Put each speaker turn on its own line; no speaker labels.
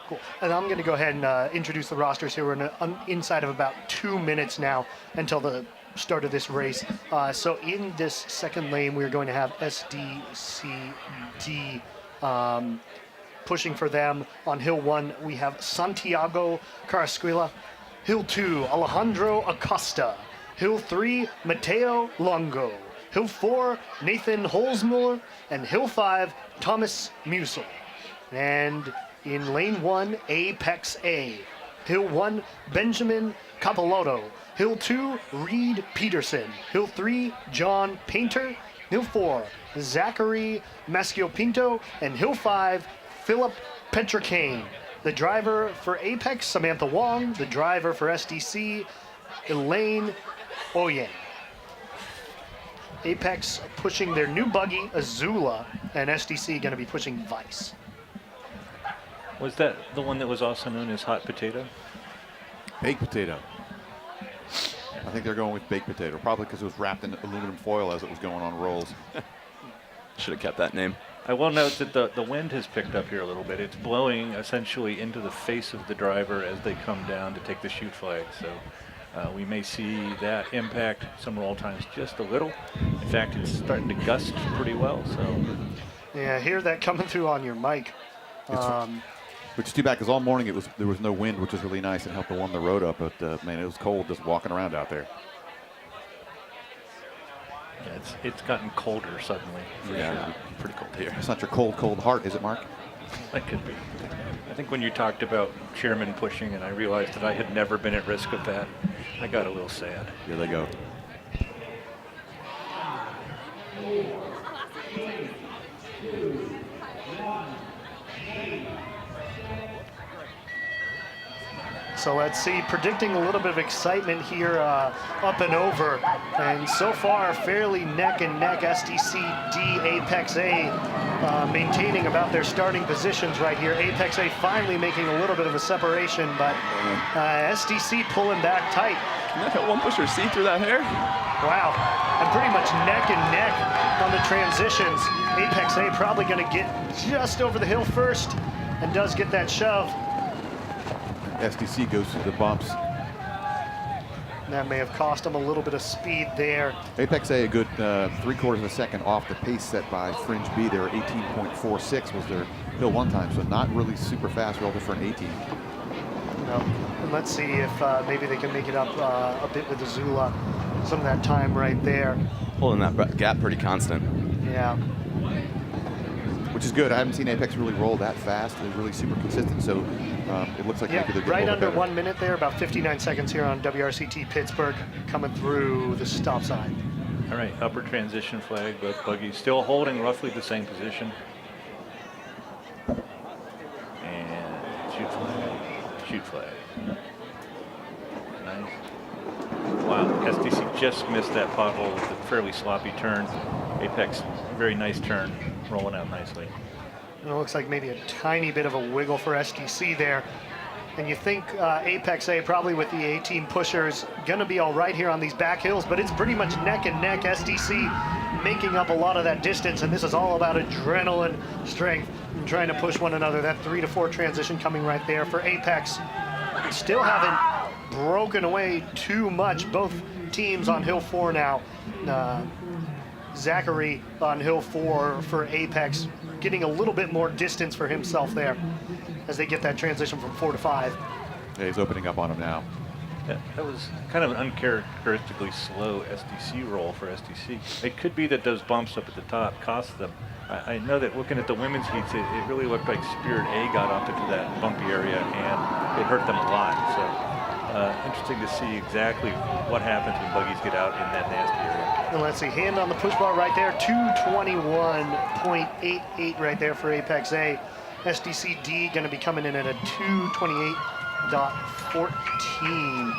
Cool. And I'm going to go ahead and introduce the rosters here. We're inside of about 2 minutes now until the start of this race. So in this second lane, we're going to have SDC D pushing for them. On hill 1, we have Santiago Carasquilla. Hill 2, Alejandro Acosta. Hill 3, Mateo Longo. Hill 4, Nathan Holzmuller. And Hill 5, Thomas Musel. And in lane 1, Apex A. Hill 1, Benjamin Capolotto. Hill 2, Reed Peterson. Hill 3, John Painter. Hill 4, Zachary Masciopinto. And Hill 5, Philip Petricane. The driver for Apex, Samantha Wong. The driver for SDC, Elaine Oyen. Apex pushing their new buggy, Azula, and SDC going to be pushing Vice.
Was that the one that was also known as hot potato?
Baked potato. I think they're going with baked potato, probably because it was wrapped in aluminum foil as it was going on rolls.
Should have kept that name.
I will note that the wind has picked up here a little bit. It's blowing essentially into the face of the driver as they come down to take the chute flag. So we may see that impact some roll times just a little. In fact, it's starting to gust pretty well. So
yeah, hear that coming through on your mic.
Which is too bad because all morning there was no wind, which was really nice and helped to warm the road up. But man, it was cold just walking around out there.
yeah, it's gotten colder suddenly.
Yeah, pretty cold here.
It's not your cold heart, is it, Mark?
That could be. I think when you talked about chairman pushing and I realized that I had never been at risk of that, I got a little sad.
Here they go.
So let's see, predicting a little bit of excitement here up and over. And so far, fairly neck and neck, SDC D, Apex A maintaining about their starting positions right here. Apex A finally making a little bit of a separation, but SDC pulling back tight.
Can that hit one pusher see through that hair?
Wow, and pretty much neck and neck on the transitions. Apex A probably gonna get just over the hill first and does get that shove.
SDC goes through the bumps.
That may have cost him a little bit of speed there.
Apex A good 3/4 of a second off the pace set by Fringe B. Their 18.46 was their hill 1 time, so not really super fast relative for an 18.
No. And let's see if maybe they can make it up a bit with Azula. Some of that time right there.
Holding that gap pretty constant.
Yeah.
Which is good. I haven't seen Apex really roll that fast. They're really super consistent, so it looks like maybe they're getting
right
a little
under
better.
1 minute there, about 59 seconds here on WRCT Pittsburgh, coming through the stop sign.
All right, upper transition flag, both buggies still holding roughly the same position. And chute flag. Nice. Wow, SDC just missed that pothole with a fairly sloppy turn. Apex, very nice turn, rolling out nicely.
And it looks like maybe a tiny bit of a wiggle for SDC there. And you think Apex A probably with the 18 pushers gonna be all right here on these back hills, but it's pretty much neck and neck. SDC making up a lot of that distance, and this is all about adrenaline, strength, and trying to push one another. That 3 to 4 transition coming right there for Apex. Still haven't broken away too much. Both teams on hill 4 now. Zachary on hill 4 for Apex, getting a little bit more distance for himself there as they get that transition from 4 to 5.
Yeah, he's opening up on him now.
Yeah, that was kind of an uncharacteristically slow SDC roll for SDC. It could be that those bumps up at the top cost them. I know that looking at the women's heats, it really looked like Spirit A got up into that bumpy area and it hurt them a lot. So interesting to see exactly what happens when buggies get out in that nasty area.
And let's see, hand on the push bar right there, 221.88 right there for Apex A. SDC D going to be coming in at a 228.14.